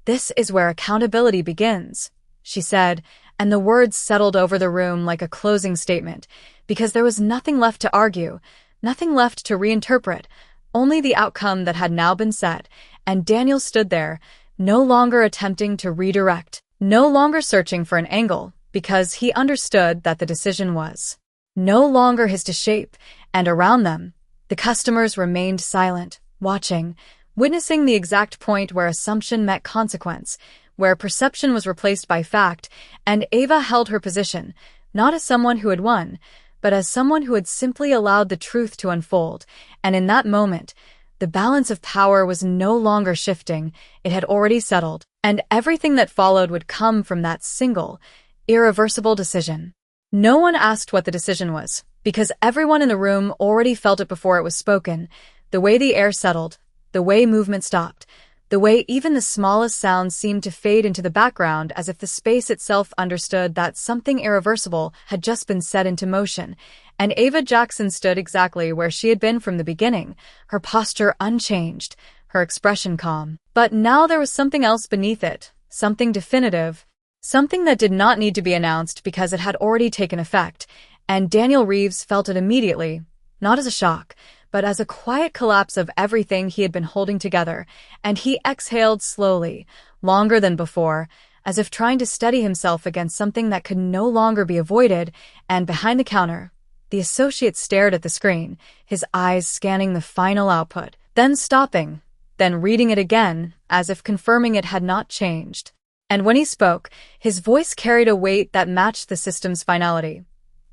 "This is where accountability begins," she said, and the words settled over the room like a closing statement, because there was nothing left to argue, nothing left to reinterpret, only the outcome that had now been set, and Daniel stood there, no longer attempting to redirect, no longer searching for an angle, because he understood that the decision was no longer his to shape, and around them, the customers remained silent, watching, witnessing the exact point where assumption met consequence, where perception was replaced by fact, and Ava held her position, not as someone who had won, but as someone who had simply allowed the truth to unfold, and in that moment, the balance of power was no longer shifting, it had already settled, and everything that followed would come from that single, irreversible decision. No one asked what the decision was, because everyone in the room already felt it before it was spoken, the way the air settled, the way movement stopped, the way even the smallest sounds seemed to fade into the background as if the space itself understood that something irreversible had just been set into motion, and Ava Jackson stood exactly where she had been from the beginning, her posture unchanged, her expression calm. But now there was something else beneath it, something definitive, something that did not need to be announced because it had already taken effect, and Daniel Reeves felt it immediately, not as a shock, but as a quiet collapse of everything he had been holding together, and he exhaled slowly, longer than before, as if trying to steady himself against something that could no longer be avoided, and behind the counter, the associate stared at the screen, his eyes scanning the final output, then stopping, then reading it again, as if confirming it had not changed. And when he spoke, his voice carried a weight that matched the system's finality.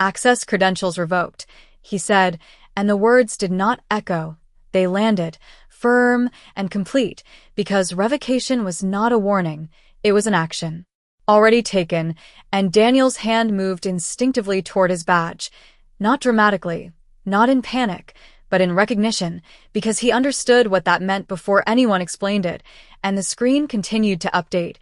"Access credentials revoked," he said, and the words did not echo. They landed, firm and complete, because revocation was not a warning, it was an action. already taken, and Daniel's hand moved instinctively toward his badge. Not dramatically, not in panic, but in recognition, because he understood what that meant before anyone explained it, and the screen continued to update,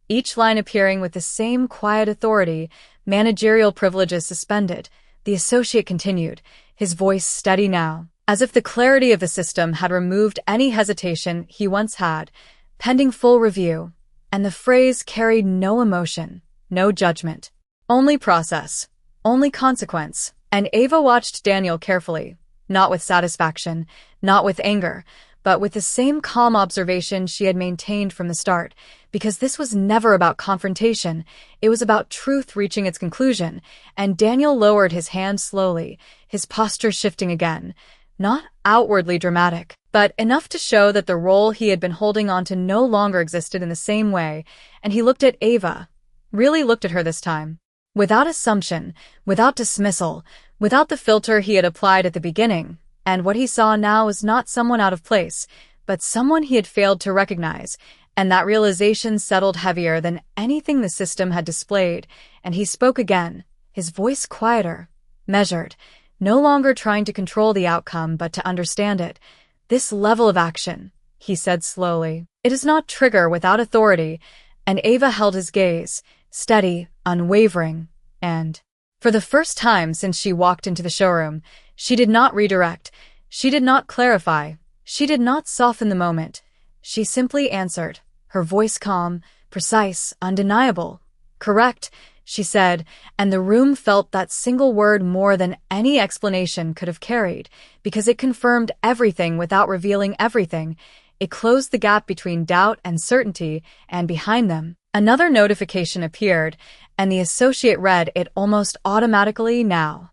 each line appearing with the same quiet authority. Managerial privileges suspended. The associate continued, his voice steady now, as if the clarity of the system had removed any hesitation he once had, pending full review, and the phrase carried no emotion, no judgment. Only process, only consequence. And Ava watched Daniel carefully, not with satisfaction, not with anger, but with the same calm observation she had maintained from the start, because this was never about confrontation, it was about truth reaching its conclusion, and Daniel lowered his hand slowly, his posture shifting again, not outwardly dramatic, but enough to show that the role he had been holding on to no longer existed in the same way, and he looked at Ava, really looked at her this time. Without assumption, without dismissal, without the filter he had applied at the beginning, and what he saw now was not someone out of place, but someone he had failed to recognize, and that realization settled heavier than anything the system had displayed, and he spoke again, his voice quieter, measured, no longer trying to control the outcome but to understand it. This level of action, he said slowly, it does not trigger without authority, and Ava held his gaze, steady, unwavering, and for the first time since she walked into the showroom, she did not redirect, she did not clarify, she did not soften the moment. She simply answered, her voice calm, precise, undeniable. Correct, she said, and the room felt that single word more than any explanation could have carried, because it confirmed everything without revealing everything. It closed the gap between doubt and certainty, and behind them, another notification appeared, and the associate read it almost automatically now.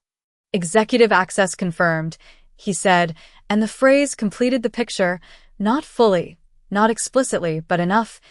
Executive access confirmed, he said, and the phrase completed the picture, not fully, not explicitly, but enough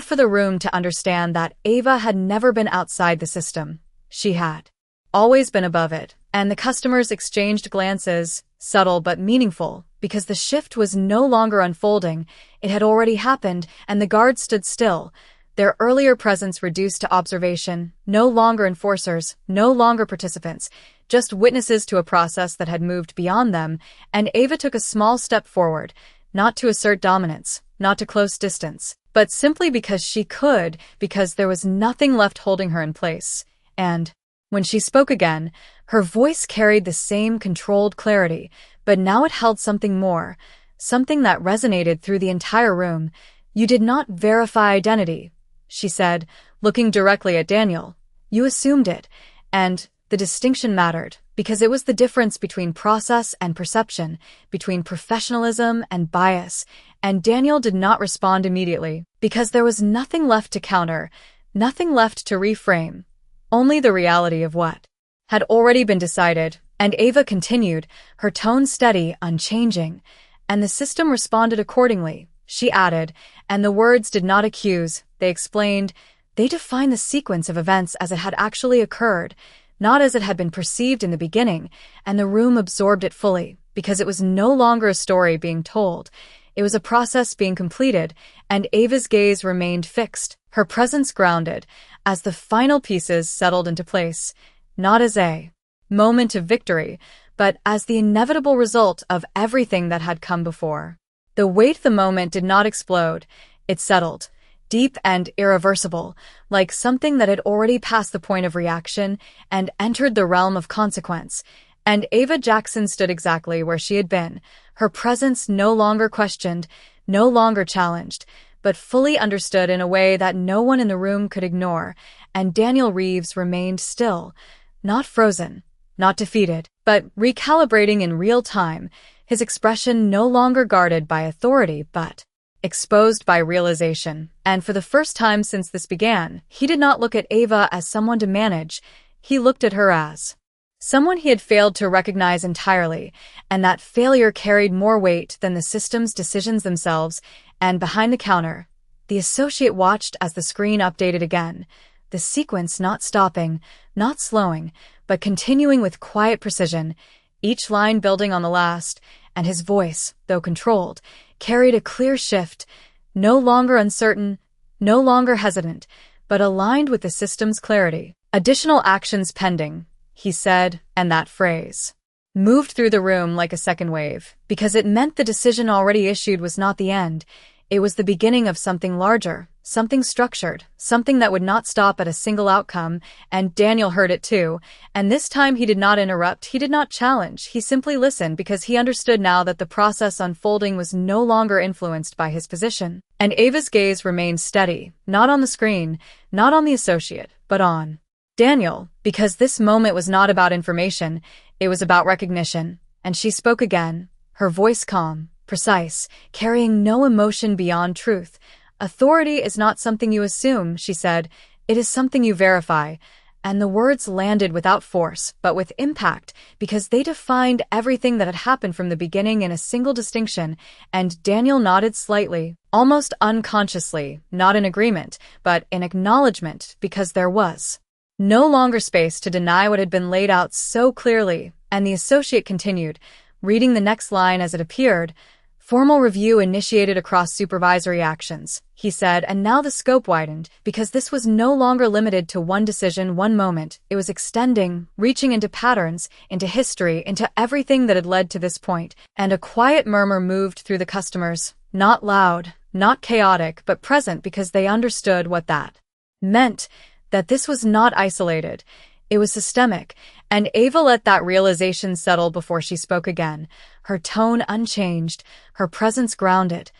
for the room to understand that Ava had never been outside the system. She had always been above it, and the customers exchanged glances, subtle but meaningful, because the shift was no longer unfolding, it had already happened, and the guards stood still, their earlier presence reduced to observation, no longer enforcers, no longer participants, just witnesses to a process that had moved beyond them, and Ava took a small step forward, not to assert dominance, not to close distance, but simply because she could, because there was nothing left holding her in place. And when she spoke again, her voice carried the same controlled clarity, but now it held something more, something that resonated through the entire room. You did not verify identity, she said, looking directly at Daniel. You assumed it, and the distinction mattered, because it was the difference between process and perception, between professionalism and bias, and Daniel did not respond immediately, because there was nothing left to counter, nothing left to reframe, only the reality of what had already been decided, and Ava continued, her tone steady, unchanging, and the system responded accordingly. She added, and the words did not accuse, they explained, they defined the sequence of events as it had actually occurred, not as it had been perceived in the beginning, and the room absorbed it fully, because it was no longer a story being told. It was a process being completed, and Ava's gaze remained fixed, her presence grounded, as the final pieces settled into place, not as a moment of victory, but as the inevitable result of everything that had come before. The weight of the moment did not explode, it settled, deep and irreversible, like something that had already passed the point of reaction and entered the realm of consequence. And Ava Jackson stood exactly where she had been, her presence no longer questioned, no longer challenged, but fully understood in a way that no one in the room could ignore, and Daniel Reeves remained still, not frozen, not defeated, but recalibrating in real time, his expression no longer guarded by authority but exposed by realization. And for the first time since this began, he did not look at Ava as someone to manage, he looked at her as someone he had failed to recognize entirely, and that failure carried more weight than the system's decisions themselves. And behind the counter, the associate watched as the screen updated again, the sequence not stopping, not slowing, but continuing with quiet precision, each line building on the last, and his voice, though controlled, carried a clear shift, no longer uncertain, no longer hesitant, but aligned with the system's clarity. "Additional actions pending," he said, and that phrase moved through the room like a second wave, because it meant the decision already issued was not the end. It was the beginning of something larger, something structured, something that would not stop at a single outcome, and Daniel heard it too. And this time he did not interrupt, he did not challenge, he simply listened because he understood now that the process unfolding was no longer influenced by his position. And Ava's gaze remained steady, not on the screen, not on the associate, but on Daniel, because this moment was not about information, it was about recognition. And she spoke again, her voice calm, precise, carrying no emotion beyond truth. "Authority is not something you assume," she said. "It is something you verify." And the words landed without force, but with impact, because they defined everything that had happened from the beginning in a single distinction. And Daniel nodded slightly, almost unconsciously, not in agreement, but in acknowledgement, because there was no longer space to deny what had been laid out so clearly. And the associate continued, reading the next line as it appeared. "Formal review initiated across supervisory actions," he said, and now the scope widened, because this was no longer limited to one decision, one moment. It was extending, reaching into patterns, into history, into everything that had led to this point. And a quiet murmur moved through the customers, not loud, not chaotic, but present, because they understood what that meant, that this was not isolated. It was systemic, and Ava let that realization settle before she spoke again, her tone unchanged, her presence grounded.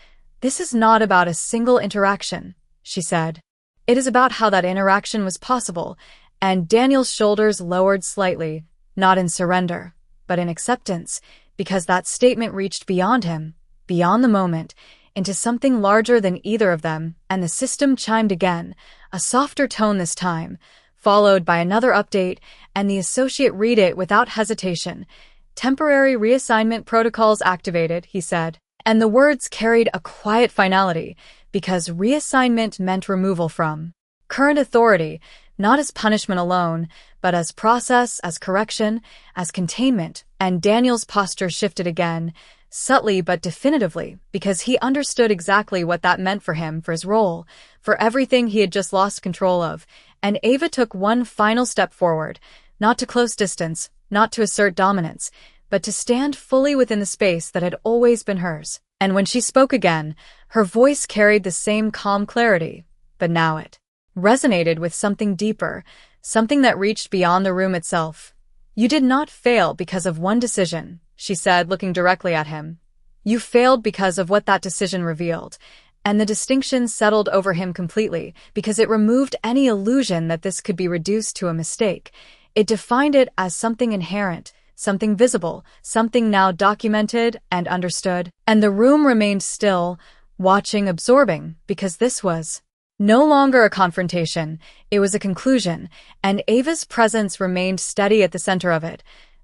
"This is not about a single interaction," she said. "It is about how that interaction was possible." And Daniel's shoulders lowered slightly, not in surrender, but in acceptance, because that statement reached beyond him, beyond the moment, into something larger than either of them. And the system chimed again, a softer tone this time, followed by another update, and the associate read it without hesitation. "Temporary reassignment protocols activated," he said. And the words carried a quiet finality, because reassignment meant removal from current authority, not as punishment alone, but as process, as correction, as containment. And Daniel's posture shifted again, subtly but definitively, because he understood exactly what that meant for him, for his role, for everything he had just lost control of. And Ava took one final step forward, not to close distance, not to assert dominance, but to stand fully within the space that had always been hers. And when she spoke again, her voice carried the same calm clarity, but now it resonated with something deeper, something that reached beyond the room itself. "You did not fail because of one decision," she said, looking directly at him. "You failed because of what that decision revealed." And the distinction settled over him completely, because it removed any illusion that this could be reduced to a mistake. It defined it as something inherent, something visible, something now documented and understood. And the room remained still, watching, absorbing, because this was no longer a confrontation, it was a conclusion, and Ava's presence remained steady at the center of it,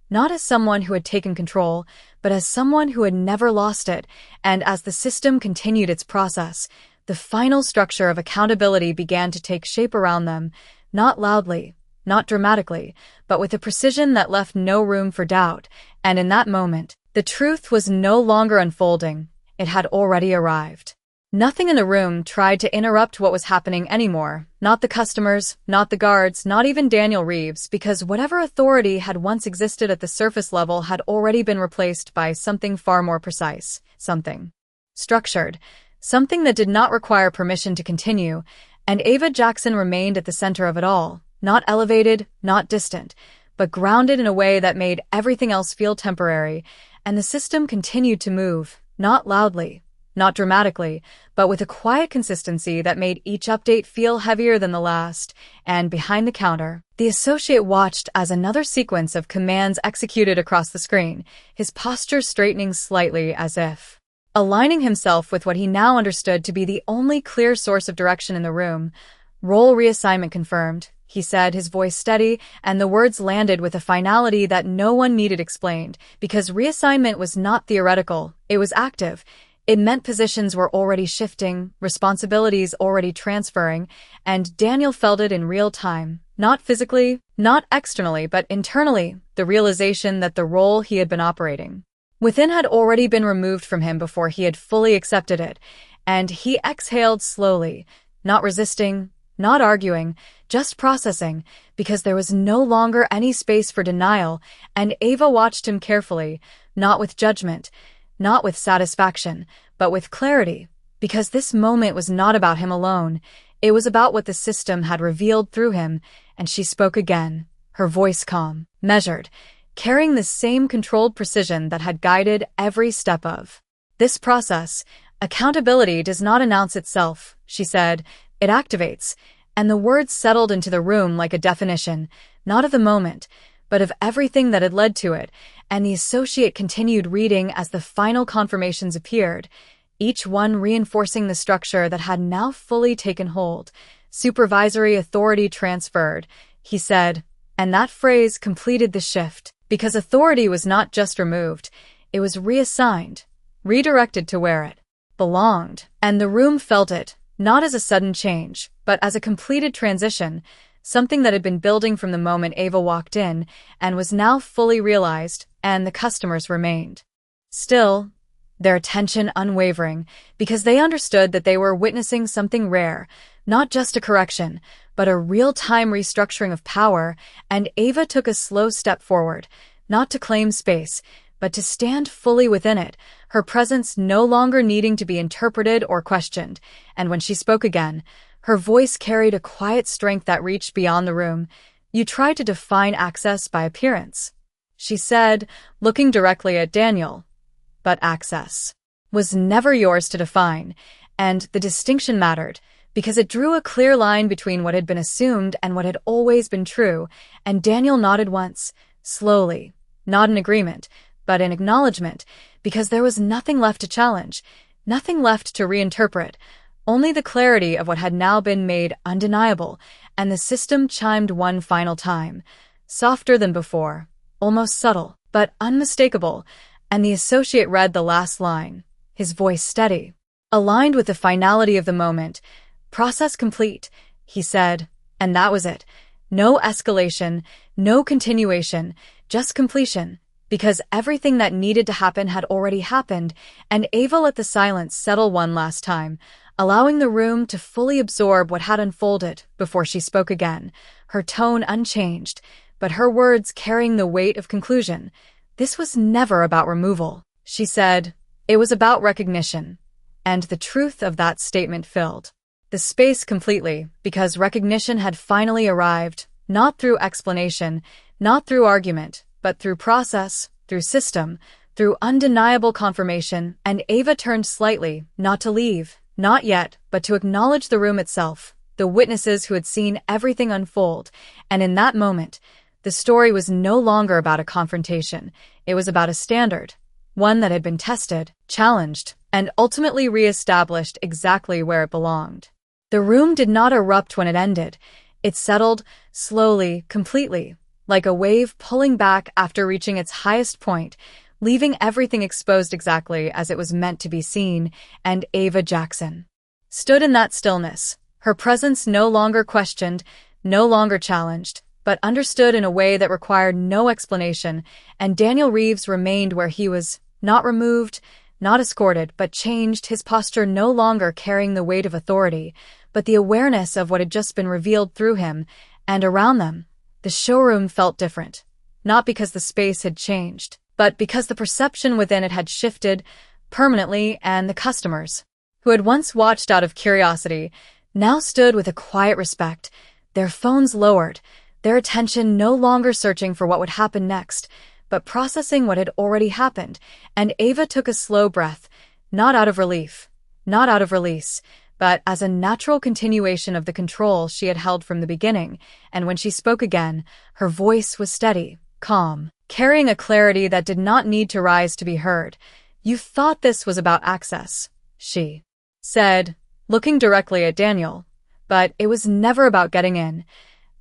not as someone who had taken control, but as someone who had never lost it. And as the system continued its process, the final structure of accountability began to take shape around them, not loudly, not dramatically, but with a precision that left no room for doubt. And in that moment, the truth was no longer unfolding, it had already arrived. Nothing in the room tried to interrupt what was happening anymore, not the customers, not the guards, not even Daniel Reeves, because whatever authority had once existed at the surface level had already been replaced by something far more precise, something structured, something that did not require permission to continue. And Ava Jackson remained at the center of it all, not elevated, not distant, but grounded in a way that made everything else feel temporary. And the system continued to move, not loudly, not dramatically, but with a quiet consistency that made each update feel heavier than the last. And behind the counter, the associate watched as another sequence of commands executed across the screen, his posture straightening slightly, as if aligning himself with what he now understood to be the only clear source of direction in the room. "Role reassignment confirmed," he said, his voice steady, and the words landed with a finality that no one needed explained, because reassignment was not theoretical, it was active. It meant positions were already shifting, responsibilities already transferring, and Daniel felt it in real time, not physically, not externally, but internally, the realization that the role he had been operating within had already been removed from him before he had fully accepted it. And he exhaled slowly, not resisting, not arguing, just processing, because there was no longer any space for denial, and Ava watched him carefully, not with judgment, not with satisfaction, but with clarity, because this moment was not about him alone. It was about what the system had revealed through him, and she spoke again, her voice calm, measured, carrying the same controlled precision that had guided every step of this process. Accountability does not announce itself, she said, it activates, and the words settled into the room like a definition, not of the moment, but of everything that had led to it, and the associate continued reading as the final confirmations appeared, each one reinforcing the structure that had now fully taken hold. Supervisory authority transferred, he said, and that phrase completed the shift, because authority was not just removed, it was reassigned, redirected to where it belonged, and the room felt it, not as a sudden change, but as a completed transition, something that had been building from the moment Ava walked in and was now fully realized, and the customers remained still, their attention unwavering, because they understood that they were witnessing something rare, not just a correction, but a real-time restructuring of power, and Ava took a slow step forward, not to claim space, but to stand fully within it, her presence no longer needing to be interpreted or questioned, and when she spoke again, her voice carried a quiet strength that reached beyond the room. You tried to define access by appearance, she said, looking directly at Daniel. But access was never yours to define, and the distinction mattered, because it drew a clear line between what had been assumed and what had always been true, and Daniel nodded once, slowly, not in agreement, but in acknowledgement, because there was nothing left to challenge, nothing left to reinterpret, only the clarity of what had now been made undeniable, and the system chimed one final time, softer than before, almost subtle, but unmistakable, and the associate read the last line, his voice steady, aligned with the finality of the moment. Process complete, he said, and that was it. No escalation, no continuation, just completion, because everything that needed to happen had already happened, and Ava let the silence settle one last time, allowing the room to fully absorb what had unfolded before she spoke again, her tone unchanged, but her words carrying the weight of conclusion. This was never about removal, she said. It was about recognition, and the truth of that statement filled the space completely, because recognition had finally arrived, not through explanation, not through argument, but through process, through system, through undeniable confirmation, and Ava turned slightly, not to leave, not yet, but to acknowledge the room itself, the witnesses who had seen everything unfold, and in that moment, the story was no longer about a confrontation, it was about a standard, one that had been tested, challenged, and ultimately re-established exactly where it belonged. The room did not erupt when it ended, it settled, slowly, completely, like a wave pulling back after reaching its highest point, leaving everything exposed exactly as it was meant to be seen, and Ava Jackson stood in that stillness, her presence no longer questioned, no longer challenged, but understood in a way that required no explanation, and Daniel Reeves remained where he was, not removed, not escorted, but changed, his posture no longer carrying the weight of authority, but the awareness of what had just been revealed through him, and around them, the showroom felt different, not because the space had changed, but because the perception within it had shifted permanently, and the customers, who had once watched out of curiosity, now stood with a quiet respect, their phones lowered, their attention no longer searching for what would happen next, but processing what had already happened, and Ava took a slow breath, not out of relief, not out of release, but as a natural continuation of the control she had held from the beginning, and when she spoke again, her voice was steady, calm, carrying a clarity that did not need to rise to be heard. You thought this was about access, she said, looking directly at Daniel, but it was never about getting in,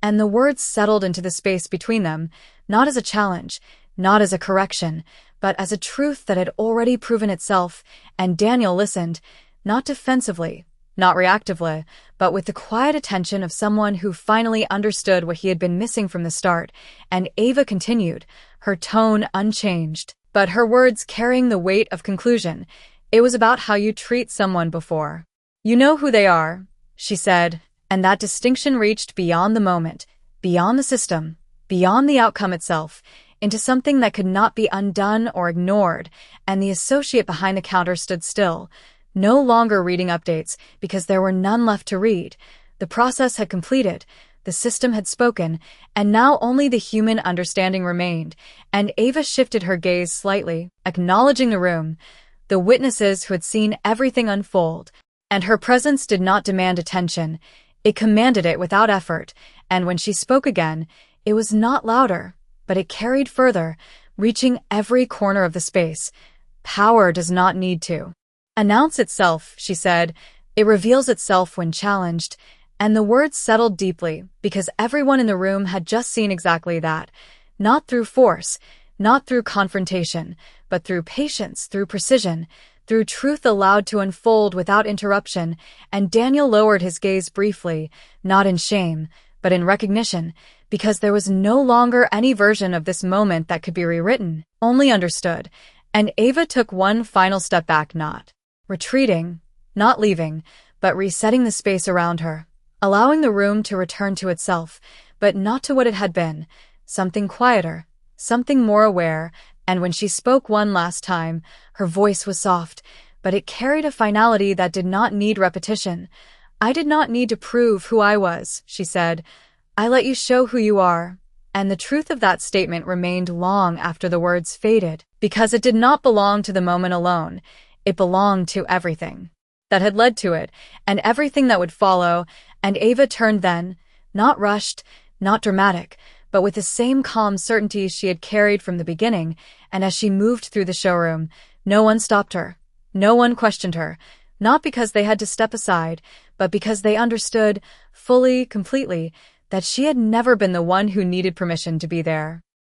and the words settled into the space between them, not as a challenge, not as a correction, but as a truth that had already proven itself, and Daniel listened, not defensively, not reactively, but with the quiet attention of someone who finally understood what he had been missing from the start, and Ava continued, her tone unchanged, but her words carrying the weight of conclusion. It was about how you treat someone before you know who they are, she said, And that distinction reached beyond the moment, beyond the system, beyond the outcome itself, into something that could not be undone or ignored, and the associate behind the counter stood still, no longer reading updates because there were none left to read. The process had completed, the system had spoken, and now only the human understanding remained, and Ava shifted her gaze slightly, acknowledging the room, the witnesses who had seen everything unfold, and her presence did not demand attention. It commanded it without effort, and when she spoke again, it was not louder, but it carried further, reaching every corner of the space. Power does not need to announce itself, she said. It reveals itself when challenged, and the words settled deeply because everyone in the room had just seen exactly that. Not through force, not through confrontation, but through patience, through precision, through truth allowed to unfold without interruption. And Daniel lowered his gaze briefly, not in shame, but in recognition, because there was no longer any version of this moment that could be rewritten, only understood. And Ava took one final step back, not retreating, not leaving, but resetting the space around her, allowing the room to return to itself, but not to what it had been, something quieter, something more aware. And when she spoke one last time, her voice was soft, but it carried a finality that did not need repetition. I did not need to prove who I was, she said. I let you show who you are. And the truth of that statement remained long after the words faded, because it did not belong to the moment alone. It belonged to everything that had led to it, and everything that would follow. And Ava turned then, not rushed, not dramatic, but with the same calm certainty she had carried from the beginning. And as she moved through the showroom, no one stopped her. No one questioned her, not because they had to step aside, but because they understood, fully, completely, that she had never been the one who needed permission to be there.